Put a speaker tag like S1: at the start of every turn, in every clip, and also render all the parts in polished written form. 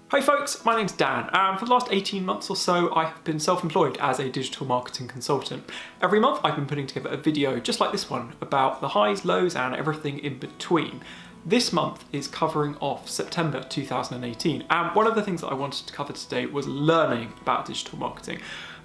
S1: Hi folks, my name's Dan, and for the last 18 months or so I have been self-employed as a digital marketing consultant. Every month I've been putting together a video just like this one about the highs, lows and everything in between. This month is covering off September 2018, and one of the things that I wanted to cover today was learning about digital marketing.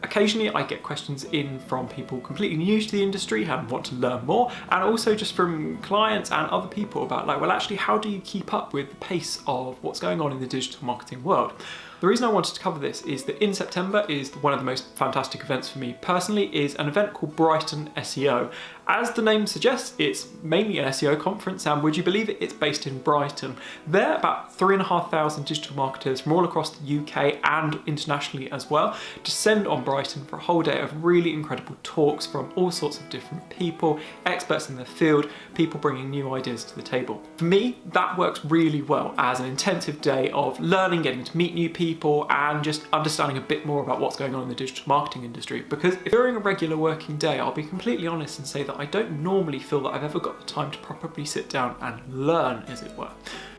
S1: Occasionally I get questions in from people completely new to the industry and want to learn more, and also just from clients and other people about well actually how do you keep up with the pace of what's going on in the digital marketing world. The reason I wanted to cover this is that in September is one of the most fantastic events for me personally is an event called BrightonSEO. As the name suggests, it's mainly an SEO conference, and would you believe it, it's based in Brighton. There, about 3,500 digital marketers from all across the UK and internationally as well descend on Brighton for a whole day of really incredible talks from all sorts of different people, experts in their field, people bringing new ideas to the table. For me, that works really well as an intensive day of learning, getting to meet new people, and just understanding a bit more about what's going on in the digital marketing industry. Because if during a regular working day, I'll be completely honest and say that I don't normally feel that I've ever got the time to properly sit down and learn, as it were.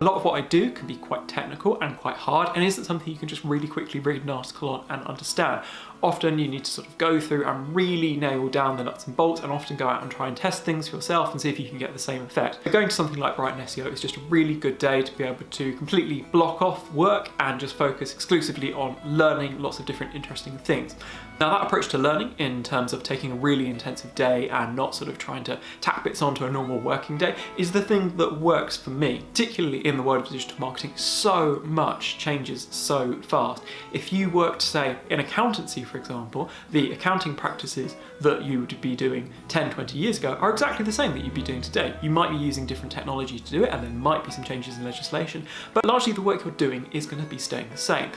S1: A lot of what I do can be quite technical and quite hard, and isn't something you can just really quickly read an article on and understand. Often you need to sort of go through and really nail down the nuts and bolts, and often go out and try and test things for yourself and see if you can get the same effect. But going to something like BrightonSEO is just a really good day to be able to completely block off work and just focus exclusively on learning lots of different interesting things. Now that approach to learning, in terms of taking a really intensive day and not sort of trying to tack bits onto a normal working day, is the thing that works for me. Particularly in the world of digital marketing, so much changes so fast. If you worked, say, in accountancy, for example, the accounting practices that you would be doing 10, 20 years ago are exactly the same that you'd be doing today. You might be using different technology to do it, and there might be some changes in legislation, but largely the work you're doing is going to be staying the same.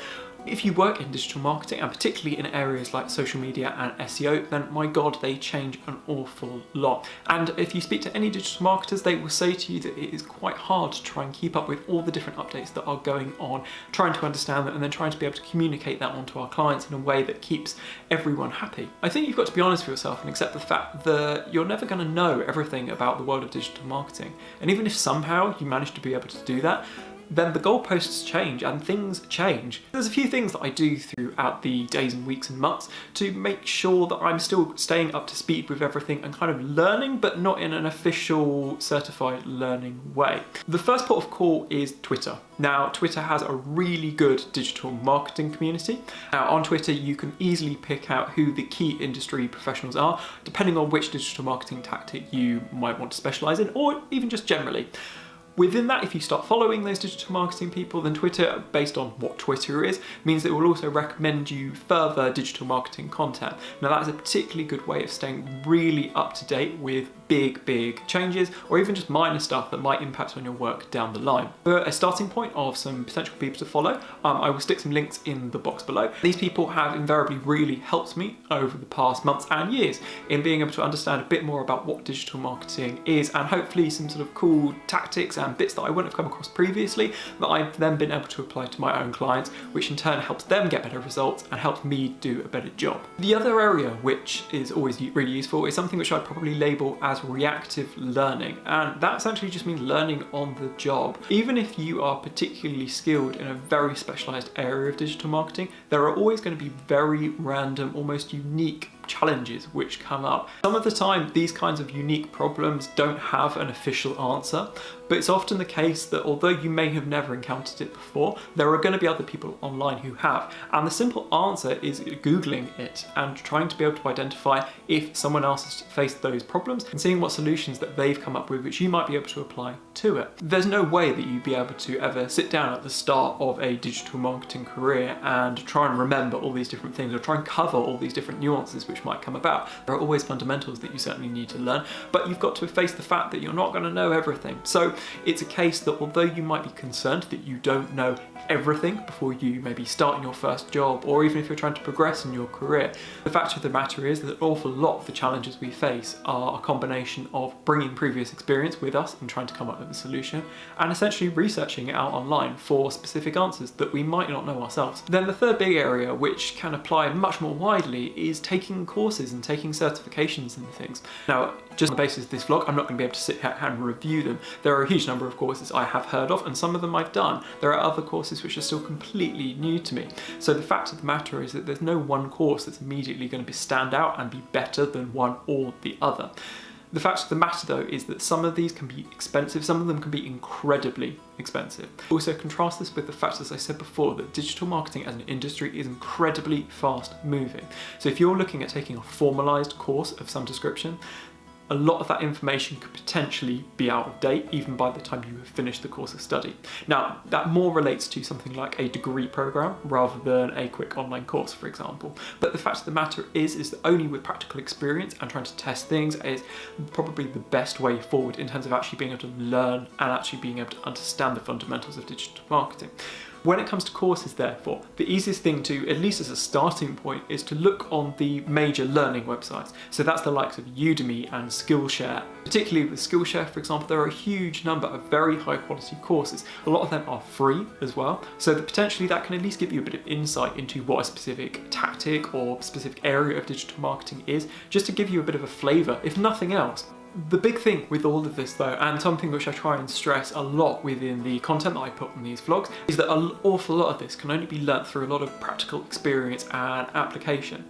S1: If you work in digital marketing, and particularly in areas like social media and SEO, then my God, they change an awful lot. And if you speak to any digital marketers, they will say to you that it is quite hard to try and keep up with all the different updates that are going on, trying to understand them, and then trying to be able to communicate that onto our clients in a way that keeps everyone happy. I think you've got to be honest with yourself and accept the fact that you're never going to know everything about the world of digital marketing. And even if somehow you manage to be able to do that, then the goalposts change and things change. There's a few things that I do throughout the days and weeks and months to make sure that I'm still staying up to speed with everything and kind of learning, but not in an official certified learning way. The first port of call is Twitter. Now, Twitter has a really good digital marketing community. Now, on Twitter, you can easily pick out who the key industry professionals are, depending on which digital marketing tactic you might want to specialize in, or even just generally. Within that, if you start following those digital marketing people, then Twitter, based on what Twitter is, means it will also recommend you further digital marketing content. Now that's a particularly good way of staying really up to date with big changes, or even just minor stuff that might impact on your work down the line. For a starting point of some potential people to follow, I will stick some links in the box below. These people have invariably really helped me over the past months and years in being able to understand a bit more about what digital marketing is, and hopefully some sort of cool tactics and bits that I wouldn't have come across previously that I've then been able to apply to my own clients, which in turn helps them get better results and helps me do a better job. The other area which is always really useful is something which I'd probably label as reactive learning, and that essentially just means learning on the job. Even if you are particularly skilled in a very specialized area of digital marketing, there are always going to be very random, almost unique challenges which come up. Some of the time these kinds of unique problems don't have an official answer, but it's often the case that although you may have never encountered it before, there are going to be other people online who have, and the simple answer is Googling it and trying to be able to identify if someone else has faced those problems and seeing what solutions that they've come up with which you might be able to apply to it. There's no way that you'd be able to ever sit down at the start of a digital marketing career and try and remember all these different things or try and cover all these different nuances which might come about. There are always fundamentals that you certainly need to learn, but you've got to face the fact that you're not going to know everything. So it's a case that although you might be concerned that you don't know everything before you maybe start in your first job, or even if you're trying to progress in your career, the fact of the matter is that an awful lot of the challenges we face are a combination of bringing previous experience with us and trying to come up with a solution, and essentially researching it out online for specific answers that we might not know ourselves. Then the third big area, which can apply much more widely, is taking courses and taking certifications and things. Now, just on the basis of this vlog, I'm not going to be able to sit here and review them. There are a huge number of courses I have heard of, and some of them I've done. There are other courses which are still completely new to me. So the fact of the matter is that there's no one course that's immediately going to stand out and be better than one or the other. The fact of the matter though is that some of these can be expensive, some of them can be incredibly expensive. Also contrast this with the fact, as I said before, that digital marketing as an industry is incredibly fast moving. So if you're looking at taking a formalized course of some description, a lot of that information could potentially be out of date even by the time you have finished the course of study. Now, that more relates to something like a degree program rather than a quick online course, for example. But the fact of the matter is that only with practical experience and trying to test things is probably the best way forward in terms of actually being able to learn and actually being able to understand the fundamentals of digital marketing. When it comes to courses, therefore, the easiest thing to, at least as a starting point, is to look on the major learning websites. So that's the likes of Udemy and Skillshare. Particularly with Skillshare, for example, there are a huge number of very high quality courses. A lot of them are free as well, so that potentially that can at least give you a bit of insight into what a specific tactic or specific area of digital marketing is, just to give you a bit of a flavour, if nothing else. The big thing with all of this though, and something which I try and stress a lot within the content that I put on these vlogs, is that an awful lot of this can only be learnt through a lot of practical experience and application.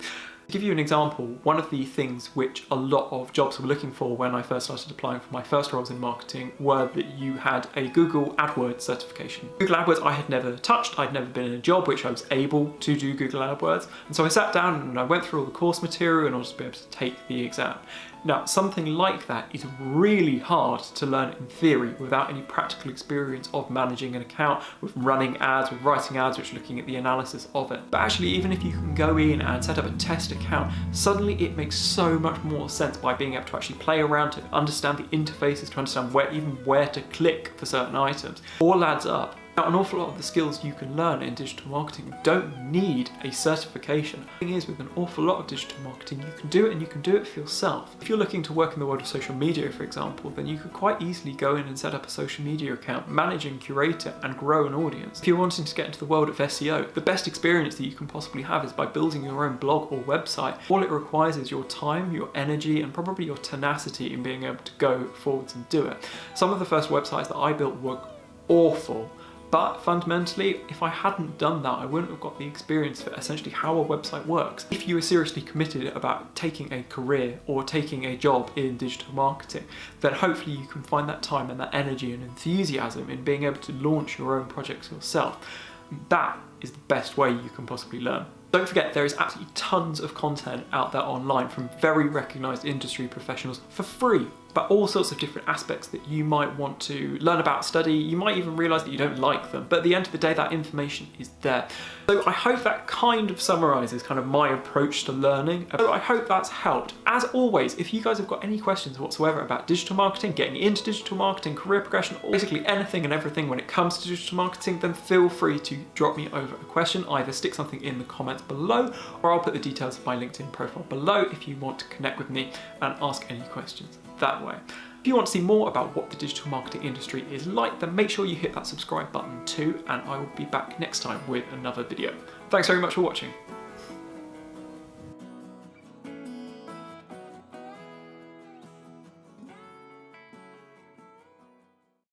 S1: To give you an example, one of the things which a lot of jobs were looking for when I first started applying for my first roles in marketing were that you had a Google AdWords certification. Google AdWords I had never touched, I'd never been in a job which I was able to do Google AdWords, and so I sat down and I went through all the course material in order to be able to take the exam. Now, something like that is really hard to learn in theory without any practical experience of managing an account, with running ads, with writing ads, which looking at the analysis of it. But actually, even if you can go in and set up a test account, suddenly it makes so much more sense by being able to actually play around, to understand the interfaces, to understand where to click for certain items. All adds up. Now, an awful lot of the skills you can learn in digital marketing don't need a certification. The thing is, with an awful lot of digital marketing, you can do it and you can do it for yourself. If you're looking to work in the world of social media, for example, then you could quite easily go in and set up a social media account, manage and curate it, and grow an audience. If you're wanting to get into the world of SEO, the best experience that you can possibly have is by building your own blog or website. All it requires is your time, your energy, and probably your tenacity in being able to go forwards and do it. Some of the first websites that I built were awful. But fundamentally, if I hadn't done that, I wouldn't have got the experience for essentially how a website works. If you are seriously committed about taking a career or taking a job in digital marketing, then hopefully you can find that time and that energy and enthusiasm in being able to launch your own projects yourself. That is the best way you can possibly learn. Don't forget, there is absolutely tons of content out there online from very recognised industry professionals for free about all sorts of different aspects that you might want to learn about, study. You might even realise that you don't like them, but at the end of the day, that information is there. So I hope that kind of summarises kind of my approach to learning. So I hope that's helped. As always, if you guys have got any questions whatsoever about digital marketing, getting into digital marketing, career progression, or basically anything and everything when it comes to digital marketing, then feel free to drop me over a question. Either stick something in the comments below, or I'll put the details of my LinkedIn profile below if you want to connect with me and ask any questions that way. If you want to see more about what the digital marketing industry is like, then make sure you hit that subscribe button too, and I will be back next time with another video. Thanks very much for watching.